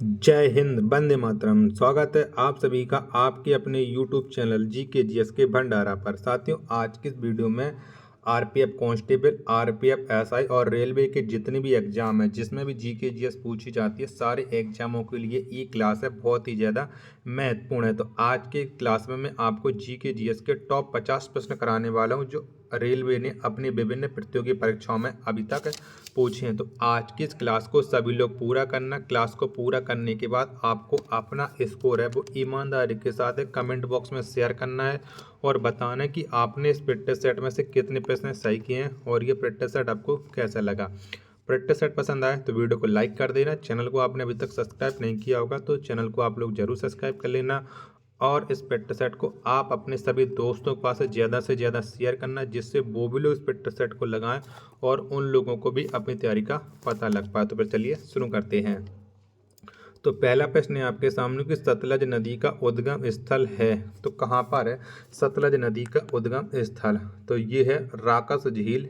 जय हिंद, वंदे मातरम। स्वागत है आप सभी का आपके अपने YouTube चैनल जीके जीएस के भंडारा पर। साथियों, आज की इस वीडियो में आरपीएफ कांस्टेबल, आरपीएफ एसआई और रेलवे के जितने भी एग्जाम है जिसमें भी जीके जीएस पूछी जाती है, सारे एग्जामों के लिए ये क्लास है बहुत ही ज़्यादा महत्वपूर्ण है। तो आज के क्लास में मैं आपको जीके जीएस के टॉप 50 प्रश्न कराने वाला हूँ जो रेलवे ने अपनी विभिन्न प्रतियोगी परीक्षाओं में अभी तक पूछे हैं। तो आज की इस क्लास को सभी लोग पूरा करना। क्लास को पूरा करने के बाद आपको अपना स्कोर है वो ईमानदारी के साथ कमेंट बॉक्स में शेयर करना है और बताना है कि आपने इस प्रैक्टिस सेट में से कितने प्रश्न सही किए हैं और ये प्रैक्टिस सेट आपको कैसा लगा। प्रैक्टिस सेट पसंद आए तो वीडियो को लाइक कर देना। चैनल को आपने अभी तक सब्सक्राइब नहीं किया होगा तो चैनल को आप लोग जरूर सब्सक्राइब कर लेना और इस प्रैक्टिस सेट को आप अपने सभी दोस्तों के पास से ज़्यादा शेयर करना जिससे वो भी लोग इस प्रैक्टिस सेट को लगाएं और उन लोगों को भी अपनी तैयारी का पता लग पाए। तो फिर चलिए शुरू करते हैं। तो पहला प्रश्न है आपके सामने कि सतलज नदी का उद्गम स्थल है तो कहाँ पर है सतलज नदी का उद्गम स्थल? तो ये है राकस झील,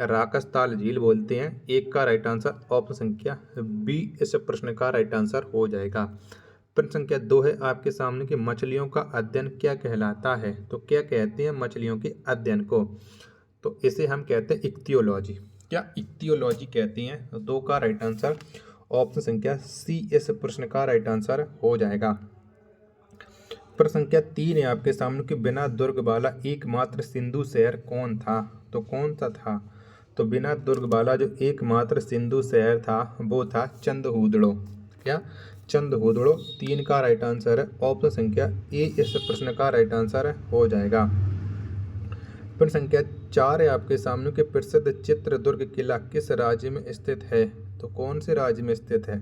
राकसताल झील बोलते हैं। एक का राइट आंसर ऑप्शन संख्या बी इस प्रश्न का राइट आंसर हो जाएगा। प्रश्न संख्या 2 है आपके सामने कि मछलियों का अध्ययन क्या कहलाता है? तो क्या कहते हैं मछलियों के अध्ययन को? तो इसे हम कहते हैं इक्तियोलॉजी। क्या इक्तियोलॉजी कहते हैं? तो 2 का राइट आंसर ऑप्शन संख्या सी इस प्रश्न का राइट आंसर हो जाएगा। प्रश्न संख्या 3 है आपके सामने कि बिना दुर्ग वाला एकमात्र सिंधु शहर कौन था? तो कौन सा था? तो बिना दुर्ग वाला जो एकमात्र सिंधु शहर था वो था चंदहूदड़ो। क्या? चंदहूदड़ो 3 का राइट आंसर है। ऑप्शन संख्या ए इस प्रश्न का राइट आंसर हो जाएगा। प्रश्न संख्या 4 है आपके सामने कि प्रसिद्ध चित्रदुर्ग किला किस राज्य में स्थित है? तो कौन से राज्य में स्थित है?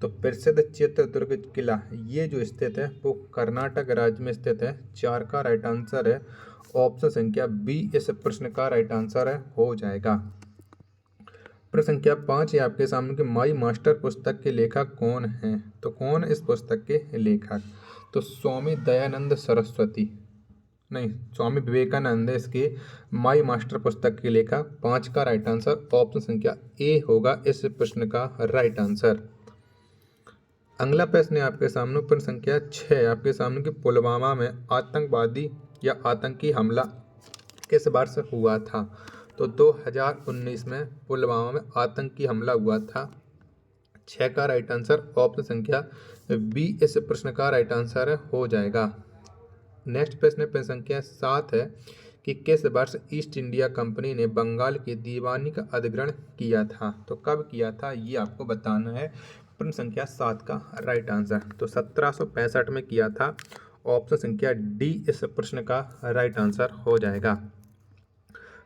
तो प्रसिद्ध चित्रदुर्ग किला ये जो स्थित है वो कर्नाटक राज्य में स्थित है। 4 का राइट आंसर है। ऑप्शन संख्या बी इस प्रश्न का राइट आंसर हो जाएगा। प्रश्न संख्या 5 है आपके सामने कि माई मास्टर पुस्तक के लेखक कौन हैं? तो कौन इस पुस्तक के लेखक? तो स्वामी दयानंद सरस्वती नहीं, स्वामी विवेकानंद इसके माई मास्टर पुस्तक के लेखक। 5 का राइट आंसर ऑप्शन संख्या ए होगा इस प्रश्न का राइट आंसर। अगला प्रश्न है आपके सामने प्रश्न संख्या 6 आपके सामने कि पुलवामा में आतंकवादी या आतंकी हमला किस वर्ष हुआ था? तो 2019 में पुलवामा में आतंकी हमला हुआ था। 6 का राइट आंसर ऑप्शन संख्या बी इस प्रश्न का राइट आंसर हो जाएगा। नेक्स्ट प्रश्न प्रश्न संख्या 7 है कि किस वर्ष ईस्ट इंडिया कंपनी ने बंगाल की दीवानी का अधिग्रहण किया था? तो कब किया था ये आपको बताना है। प्रश्न संख्या 7 का राइट आंसर तो 1765 में किया था। ऑप्शन संख्या डी इस प्रश्न का राइट आंसर हो जाएगा।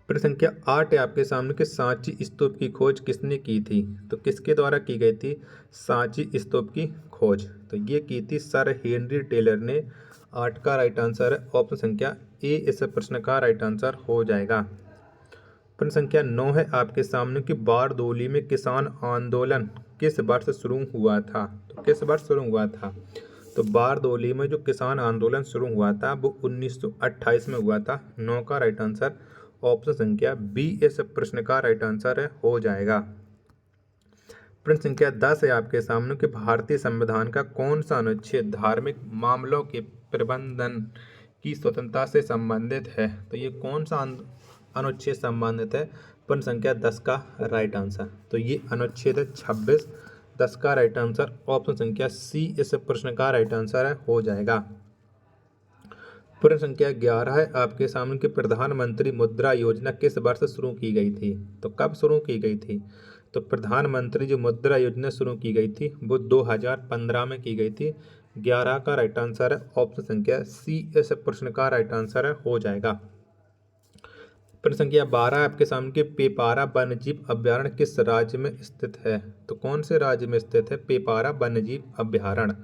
प्रश्न संख्या 8 है आपके सामने कि सांची स्तूप की खोज किसने की थी? तो किसके द्वारा की गई थी सांची स्तूप की खोज? तो ये की थी सर हेनरी टेलर ने। 8 का राइट आंसर है। ऑप्शन संख्या ए इस प्रश्न का राइट आंसर हो जाएगा। प्रश्न संख्या 9 है आपके सामने कि बारदोली में किसान आंदोलन किस वर्ष शुरू हुआ था? तो किस वर्ष शुरू हुआ था? तो बारदोली में जो किसान आंदोलन शुरू हुआ था वो 1928 में हुआ था। 9 का राइट आंसर ऑप्शन संख्या बी इस प्रश्न का राइट आंसर हो जाएगा। प्रश्न संख्या 10 है आपके सामने कि भारतीय संविधान का कौन सा अनुच्छेद धार्मिक मामलों के प्रबंधन की स्वतंत्रता से संबंधित है? तो ये कौन सा अनुच्छेद संबंधित है? प्रश्न संख्या 10 का राइट आंसर तो ये अनुच्छेद है 26। 10 का राइट आंसर ऑप्शन संख्या सी इस प्रश्न का राइट आंसर हो जाएगा। प्रश्न संख्या 11 है आपके सामने कि प्रधानमंत्री मुद्रा योजना किस वर्ष शुरू की गई थी? तो कब शुरू की गई थी? तो प्रधानमंत्री जो मुद्रा योजना शुरू की गई थी वो 2015 में की गई थी। 11 का राइट आंसर है। ऑप्शन संख्या सी इस प्रश्न का राइट आंसर हो जाएगा। प्रश्न संख्या 12 आपके सामने कि पेपारा वन्यजीव अभ्यारण्य किस राज्य में स्थित है? तो कौन से राज्य में स्थित है पेपारा वन्यजीव अभ्यारण्य?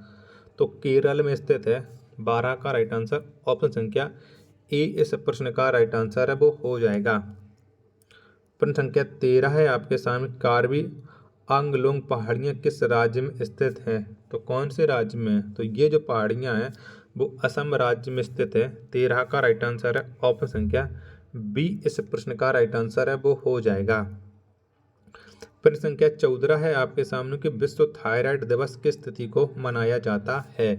तो केरल में स्थित है। 12 का राइट आंसर ऑप्शन संख्या ए इस प्रश्न का राइट आंसर है वो हो जाएगा। प्रश्न संख्या 13 है आपके सामने कार्बी आंगलोंग पहाड़ियाँ किस राज्य में स्थित हैं? तो कौन से राज्य में? तो ये जो पहाड़ियाँ हैं वो असम राज्य में स्थित है। 13 का राइट आंसर है ऑप्शन संख्या बी इस प्रश्न का राइट आंसर है वो हो जाएगा। प्रश्न संख्या 14 है आपके सामने कि विश्व थायराइड दिवस किस तिथि को मनाया जाता है।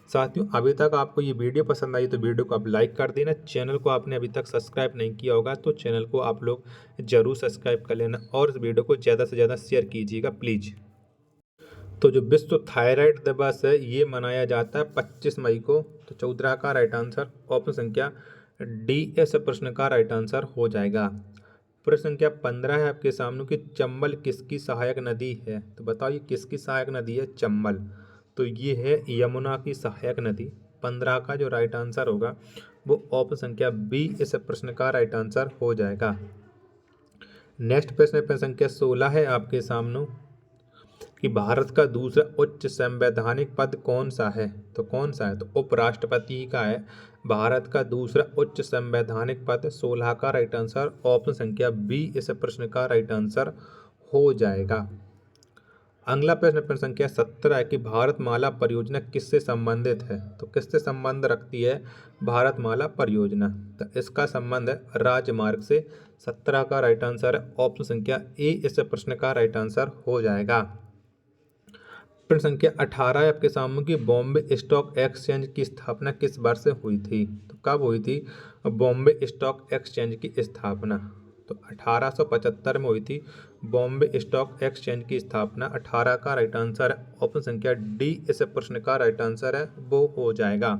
साथियों, अभी तक आपको ये वीडियो पसंद आई तो वीडियो को आप लाइक कर देना। चैनल को आपने अभी तक सब्सक्राइब नहीं किया होगा तो चैनल को आप लोग जरूर सब्सक्राइब कर लेना और इस वीडियो को ज़्यादा से ज़्यादा शेयर कीजिएगा प्लीज़। तो जो विश्व थायराइड दिवस है ये मनाया जाता है 25 मई को। तो 14 का राइट आंसर ऑप्शन संख्या डी इस प्रश्न का राइट आंसर हो जाएगा। प्रश्न संख्या 15 है आपके सामने कि चंबल किसकी सहायक नदी है। तो बताओ ये किसकी सहायक नदी है चंबल। तो ये है यमुना की सहायक नदी। 15 का जो राइट आंसर होगा वो ऑप्शन संख्या बी इस प्रश्न का राइट आंसर हो जाएगा। नेक्स्ट प्रश्न प्रश्न संख्या 16 है आपके सामने कि भारत का दूसरा उच्च संवैधानिक पद कौन सा है। तो कौन सा है, तो उपराष्ट्रपति का है भारत का दूसरा उच्च संवैधानिक पद। 16 का राइट आंसर ऑप्शन संख्या बी इस प्रश्न का राइट आंसर हो जाएगा। अगला प्रश्न प्रश्न संख्या 17 है कि भारतमाला परियोजना किससे संबंधित है। तो किससे संबंध रखती है भारतमाला परियोजना। तो इसका संबंध है राजमार्ग से। 17 का राइट आंसर है ऑप्शन संख्या ए इस प्रश्न का राइट आंसर हो जाएगा। प्रश्न संख्या 18 है आपके सामने कि बॉम्बे स्टॉक एक्सचेंज की स्थापना किस वर्ष से हुई थी। तो कब हुई थी बॉम्बे स्टॉक एक्सचेंज की स्थापना। तो 1875 में हुई थी बॉम्बे स्टॉक एक्सचेंज की स्थापना। 18 का राइट आंसर है ऑप्शन संख्या डी इस प्रश्न का राइट आंसर है वो हो जाएगा।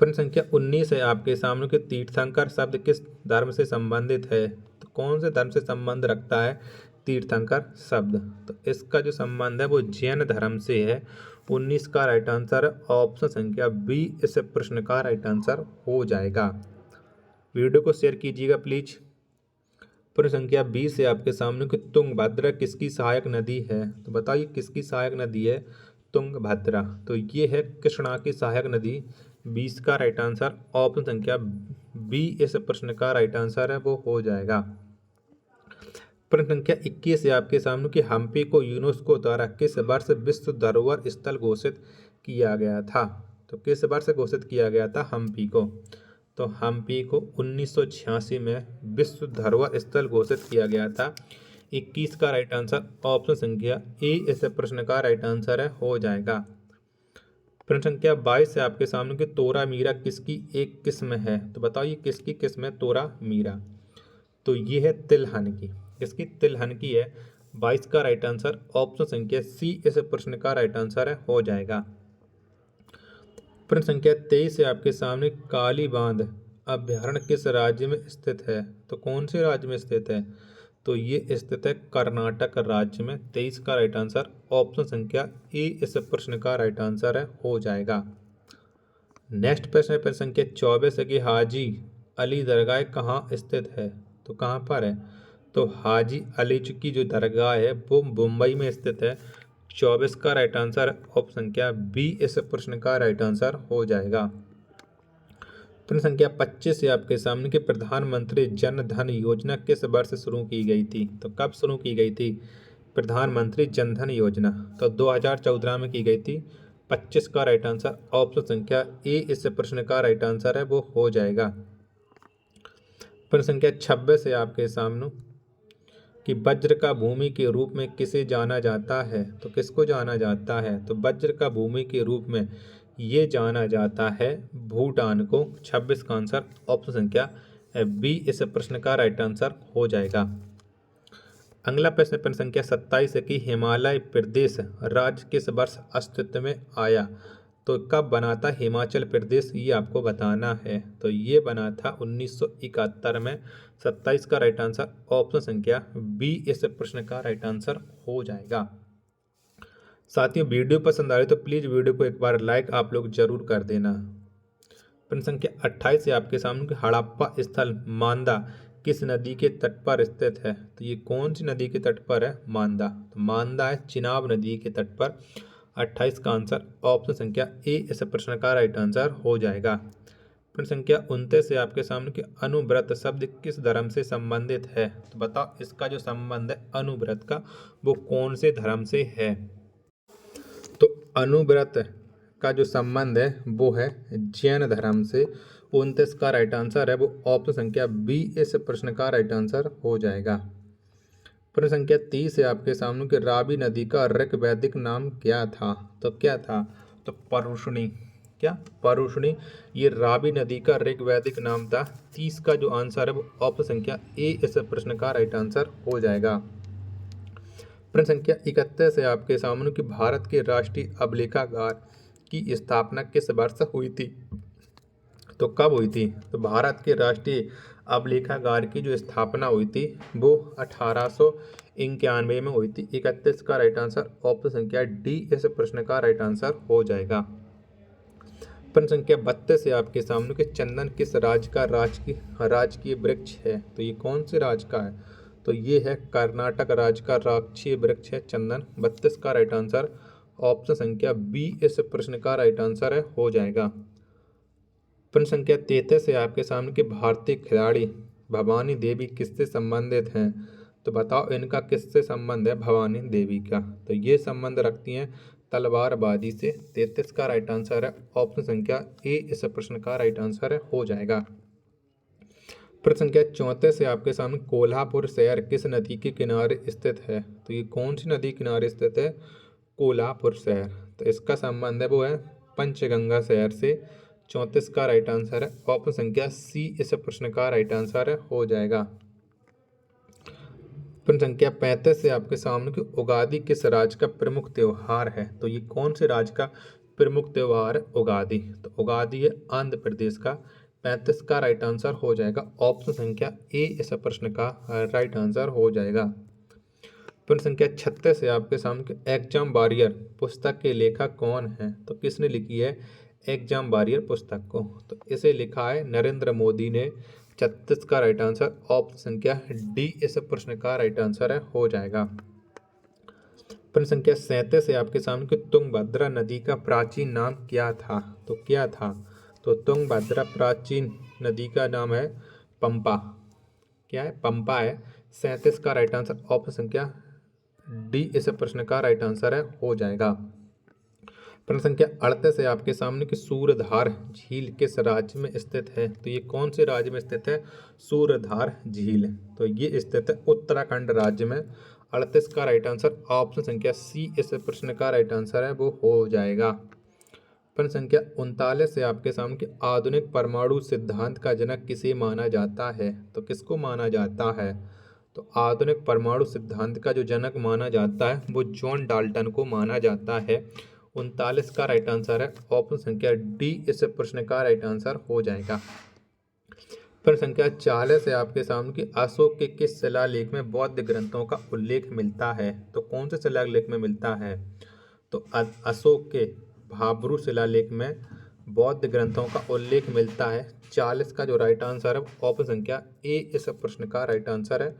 प्रश्न संख्या 19 है आपके सामने कि तीर्थंकर शब्द किस धर्म से संबंधित है। तो कौन से धर्म से संबंध रखता है तीर्थंकर शब्द। तो इसका जो संबंध है वो जैन धर्म से है। 19 का राइट आंसर है ऑप्शन संख्या बी इस प्रश्न का राइट आंसर हो जाएगा। वीडियो को शेयर कीजिएगा प्लीज। प्रश्न संख्या 20 है आपके सामने कि तुंगभद्रा किसकी सहायक नदी है। तो बताइए किसकी सहायक नदी है तुंगभद्रा। तो ये है कृष्णा की सहायक नदी। 20 का राइट आंसर ऑप्शन संख्या बी इस प्रश्न का राइट आंसर है वो हो जाएगा। प्रश्न संख्या 21 है आपके सामने कि हम्पी को यूनेस्को द्वारा किस वर्ष विश्व धरोहर स्थल घोषित किया गया था। तो किस वर्ष घोषित किया गया था हम्पी को। तो हम्पी को 1986 में विश्व धरोहर स्थल घोषित किया गया था। 21 का राइट आंसर ऑप्शन संख्या ए इस प्रश्न का राइट आंसर है हो जाएगा। प्रश्न संख्या 22 है आपके सामने कि तोरा मीरा किसकी एक किस्म है। तो बताओ ये किसकी किस्म है तोरा मीरा। तो ये है तिलहन की। इसकी तिलहन की है। 22 का राइट आंसर ऑप्शन संख्या सी इस प्रश्न का राइट आंसर है हो जाएगा। प्रश्न संख्या 23 है आपके सामने काली बांध अभ्यारण्य किस राज्य में स्थित है। तो कौन से राज्य में स्थित है। तो ये स्थित है कर्नाटक राज्य में। 23 का राइट आंसर ऑप्शन संख्या ए इस प्रश्न का राइट आंसर है हो जाएगा। नेक्स्ट प्रश्न है प्रश्न संख्या 24 है कि हाजी अली दरगाह कहाँ स्थित है। तो कहाँ पर है। तो हाजी अली की जो दरगाह है वो मुंबई में स्थित है। 24 का राइट आंसर ऑप्शन संख्या बी इस प्रश्न का राइट आंसर हो जाएगा। प्रश्न संख्या 25 है आपके सामने कि प्रधानमंत्री जन धन योजना किस वर्ष शुरू की गई थी। तो कब शुरू की गई थी प्रधानमंत्री जन धन योजना। तो 2014 में की गई थी। 25 का राइट आंसर ऑप्शन संख्या ए इस प्रश्न का राइट आंसर है वो हो जाएगा। प्रश्न संख्या 26 है आपके सामने कि वज्र का भूमि के रूप में किसे जाना जाता है। तो किसको जाना जाता है। तो वज्र का भूमि के रूप में ये जाना जाता है भूटान को। 26 का आंसर ऑप्शन संख्या बी इस प्रश्न का राइट आंसर हो जाएगा। अगला प्रश्न प्रश्न संख्या 27 है कि हिमालय प्रदेश राज्य किस वर्ष अस्तित्व में आया। तो कब बना था हिमाचल प्रदेश ये आपको बताना है। तो ये बना था 1971 में। 27 का राइट आंसर ऑप्शन संख्या बी इस प्रश्न का राइट आंसर हो जाएगा। साथियों वीडियो पसंद आ रही तो प्लीज़ वीडियो को एक बार लाइक आप लोग जरूर कर देना। प्रश्न संख्या 28 है आपके सामने हड़प्पा स्थल मांदा किस नदी के तट पर स्थित है। तो ये कौन सी नदी के तट पर है मांदा। तो मांदा है चिनाब नदी के तट पर। 28 का आंसर ऑप्शन संख्या ए इस प्रश्न का राइट आंसर हो जाएगा। प्रश्न संख्या 29 से आपके सामने कि अनुव्रत शब्द किस धर्म से संबंधित है। तो बताओ इसका जो संबंध है अनुव्रत का वो कौन से धर्म से है। तो अनुव्रत का जो संबंध है वो है जैन धर्म से। 29 का राइट आंसर है वो ऑप्शन संख्या बी इस प्रश्न का राइट आंसर हो जाएगा। प्रश्न संख्या 30 है आपके सामने कि रावी नदी का ऋक वैदिक नाम क्या था? तो क्या था? तो परुष्णी। क्या? परुष्णी। ये रावी नदी का ऋक वैदिक नाम था। 30 का जो आंसर है वो ऑप्शन संख्या ए इस प्रश्न का राइट आंसर हो जाएगा। प्रश्न संख्या 31 है आपके सामने कि भारत के राष्ट्रीय अभिलेखागार की स्थापना किस वर्ष हुई थी? तो कब हुई थी? तो भारत के राष्ट्रीय अभिलेखागार की जो स्थापना हुई थी वो 1891 में हुई थी। 31 का राइट आंसर ऑप्शन संख्या डी इस प्रश्न का राइट आंसर हो जाएगा। प्रश्न संख्या 32 है आपके सामने कि चंदन किस राज्य का राजकीय वृक्ष है? तो ये कौन से राज्य का है? तो ये है कर्नाटक राज्य का राजकीय वृक्ष है चंदन। 32 का राइट आंसर ऑप्शन संख्या बी इस प्रश्न का राइट आंसर है हो जाएगा। प्रश्न संख्या 33 है आपके सामने कि भारतीय खिलाड़ी भवानी देवी किससे संबंधित हैं? तो बताओ इनका किससे संबंध है भवानी देवी का? तो ये संबंध रखती हैं तलवारबाजी से। 33 का राइट आंसर है ऑप्शन संख्या ए इस प्रश्न का राइट आंसर है हो जाएगा। प्रश्न संख्या 34 से आपके सामने कोल्हापुर शहर किस नदी के किनारे स्थित है? तो ये कौन सी नदी किनारे स्थित है? कोल्हापुर शहर। तो इसका संबंध है वो है पंचगंगा शहर से। 34 का राइट आंसर है ऑप्शन संख्या सी इस प्रश्न का राइट आंसर है हो जाएगा। प्रश्न संख्या 35 से आपके सामने कि उगादि किस राज्य का प्रमुख त्योहार है? तो ये कौन से राज्य का प्रमुख त्योहार है उगादि? तो उगादि है आंध्र प्रदेश का। 35 का राइट आंसर हो जाएगा ऑप्शन संख्या ए इस प्रश्न का राइट आंसर हो जाएगा। प्रश्न संख्या 36 है आपके सामने कि एग्जाम वॉरियर पुस्तक के लेखक कौन है? तो किसने लिखी है एग्जाम वॉरियर पुस्तक को? तो इसे लिखा है नरेंद्र मोदी ने। 36 का राइट आंसर ऑप्शन संख्या डी इस प्रश्न का राइट आंसर है हो जाएगा। प्रश्न संख्या 37 है आपके सामने कि तुंगभद्रा नदी का प्राचीन नाम क्या था? तो क्या था? तो तुंगभद्रा प्राचीन नदी का नाम है पंपा। क्या है? पंपा है। 37 का राइट आंसर ऑप्शन संख्या डी इस प्रश्न का राइट आंसर है हो जाएगा। प्रश्न संख्या 38 है आपके सामने कि सूरधार झील किस राज्य में स्थित है? तो ये कौन से राज्य में स्थित है सूरधार झील? तो ये स्थित है उत्तराखंड राज्य में। 38 का राइट आंसर ऑप्शन संख्या सी इस प्रश्न का राइट आंसर है वो हो जाएगा। प्रश्न संख्या 39 है आपके सामने कि आधुनिक परमाणु सिद्धांत का जनक किसे माना जाता है? तो किसको माना जाता है? तो आधुनिक परमाणु सिद्धांत का जो जनक माना जाता है वो जॉन डाल्टन को माना जाता है। 39 का राइट आंसर है ऑप्शन संख्या डी इस प्रश्न का राइट आंसर हो जाएगा। प्रश्न संख्या 40 है आपके सामने कि अशोक के किस शिलालेख में बौद्ध ग्रंथों का उल्लेख मिलता है? तो कौन से शिलालेख में मिलता है? तो अशोक के भाब्रू शिलालेख में बौद्ध ग्रंथों का उल्लेख मिलता है। 40 का जो राइट आंसर है ऑप्शन संख्या ए इस प्रश्न का राइट आंसर है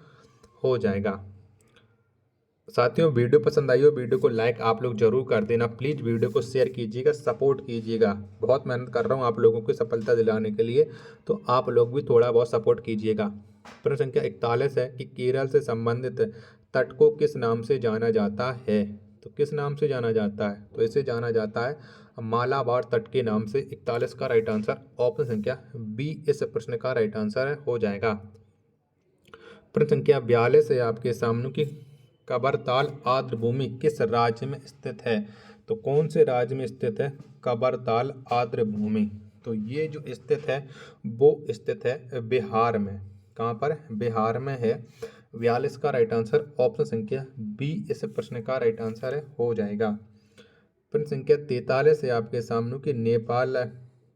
हो जाएगा। साथियों वीडियो पसंद आई हो वीडियो को लाइक आप लोग जरूर कर देना। प्लीज़ वीडियो को शेयर कीजिएगा, सपोर्ट कीजिएगा। बहुत मेहनत कर रहा हूँ आप लोगों को सफलता दिलाने के लिए, तो आप लोग भी थोड़ा बहुत सपोर्ट कीजिएगा। प्रश्न संख्या 41 है कि केरल से संबंधित तट को किस नाम से जाना जाता है? तो किस नाम से जाना जाता है? तो इसे जाना जाता है मालाबार तट के नाम से। 41 का राइट आंसर ऑप्शन संख्या बी इस प्रश्न का राइट आंसर है हो जाएगा। प्रश्न संख्या 42 है आपके सामने की कबरताल आर्द्रभूमि किस राज्य में स्थित है? तो कौन से राज्य में स्थित है कबरताल आर्द्रभूमि? तो ये जो स्थित है वो स्थित है बिहार में। कहाँ पर? बिहार में है। 42 का राइट आंसर ऑप्शन संख्या बी इस प्रश्न का राइट आंसर है हो जाएगा। प्रश्न संख्या 43 है आपके सामने कि नेपाल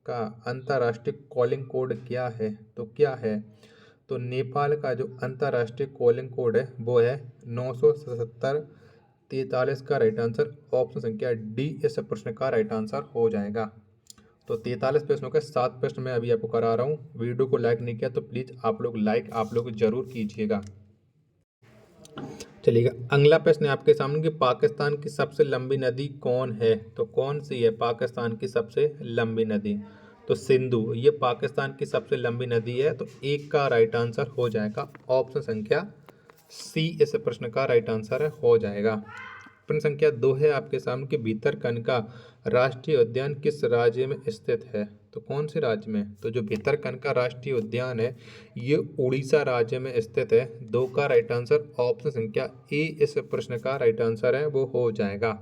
का अंतर्राष्ट्रीय कॉलिंग कोड क्या है? तो क्या है? तो नेपाल का जो अंतर्राष्ट्रीय कॉलिंग कोड है वो है 977। 43 का राइट आंसर ऑप्शन संख्या डी इस प्रश्न का राइट आंसर हो जाएगा। तो 43 प्रश्नों के 7 प्रश्न मैं अभी आपको करा रहा हूँ। वीडियो को लाइक नहीं किया तो प्लीज़ आप लोग जरूर कीजिएगा। चलिएगा अगला प्रश्न है आपके सामने कि पाकिस्तान की सबसे लंबी नदी कौन है? तो कौन सी है पाकिस्तान की सबसे लंबी नदी? तो सिंधु। ये पाकिस्तान की सबसे लंबी नदी है। तो एक का राइट आंसर हो जाएगा ऑप्शन संख्या सी इस प्रश्न का राइट आंसर है हो जाएगा। प्रश्न संख्या 2 है आपके सामने कि भितरकनिका राष्ट्रीय उद्यान किस राज्य में स्थित है। तो कौन से राज्य में? तो जो भितरकनिका राष्ट्रीय उद्यान है ये उड़ीसा राज्य में स्थित है। 2 का राइट आंसर ऑप्शन संख्या ए इस प्रश्न का राइट आंसर है, वो हो जाएगा।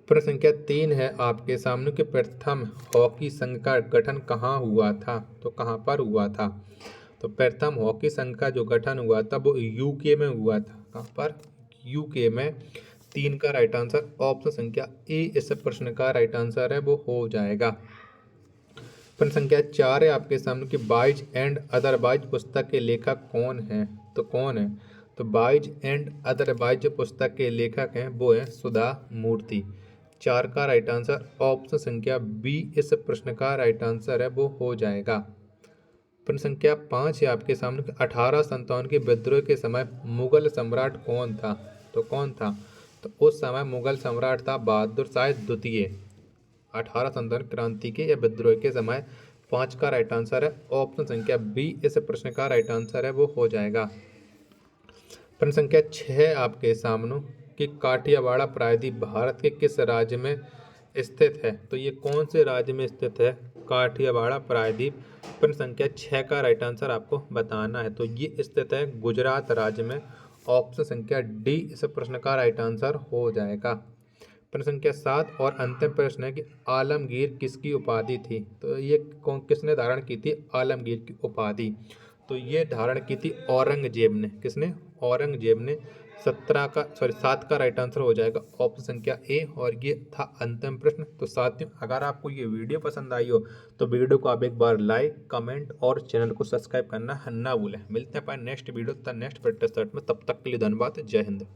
प्रश्न संख्या 3 है आपके सामने कि प्रथम हॉकी संघ का गठन कहाँ हुआ था। तो कहाँ पर हुआ था? तो प्रथम हॉकी संघ का जो गठन हुआ था वो यूके में हुआ था। कहाँ पर? यूके में। 3 का राइट आंसर ऑप्शन संख्या ए इस प्रश्न का राइट आंसर है, वो हो जाएगा। प्रश्न संख्या 4 है आपके सामने कि बाइज एंड अदरवाइज पुस्तक के लेखक कौन है। तो कौन है? तो बाइज एंड अदरवाइज पुस्तक के लेखक हैं वो हैं सुधा मूर्ति। 4 का राइट आंसर ऑप्शन संख्या बी इस प्रश्न का राइट आंसर है, वो हो जाएगा। प्रश्न संख्या 5 है आपके सामने 1857 के विद्रोह के समय मुगल सम्राट कौन था। तो कौन था? तो उस समय मुगल सम्राट था बहादुर शाह द्वितीय। 1857 क्रांति के या विद्रोह के समय। 5 का राइट आंसर है ऑप्शन संख्या बी इस प्रश्न का राइट आंसर है, वो हो जाएगा। प्रश्न संख्या 6 आपके सामने कि काठियावाड़ प्रायद्वीप भारत के किस राज्य में स्थित है। तो ये कौन से राज्य में स्थित है काठियावाड़ प्रायद्वीप? प्रश्न संख्या 6 का राइट आंसर आपको बताना है। तो ये स्थित है गुजरात राज्य में। ऑप्शन संख्या डी इस प्रश्न का राइट आंसर हो जाएगा। प्रश्न संख्या 7 और अंतिम प्रश्न है कि आलमगीर किसकी उपाधि थी। तो ये कौन किसने धारण की थी आलमगीर की उपाधि? तो ये धारण की थी औरंगजेब ने। किसने? औरंगजेब ने। 7 का राइट आंसर हो जाएगा ऑप्शन संख्या ए। और ये था अंतिम प्रश्न। तो साथियों अगर आपको ये वीडियो पसंद आई हो तो वीडियो को आप एक बार लाइक कमेंट और चैनल को सब्सक्राइब करना ना भूलें। मिलते हैं next video next practice set में, तब तक के लिए धन्यवाद। जय हिंद।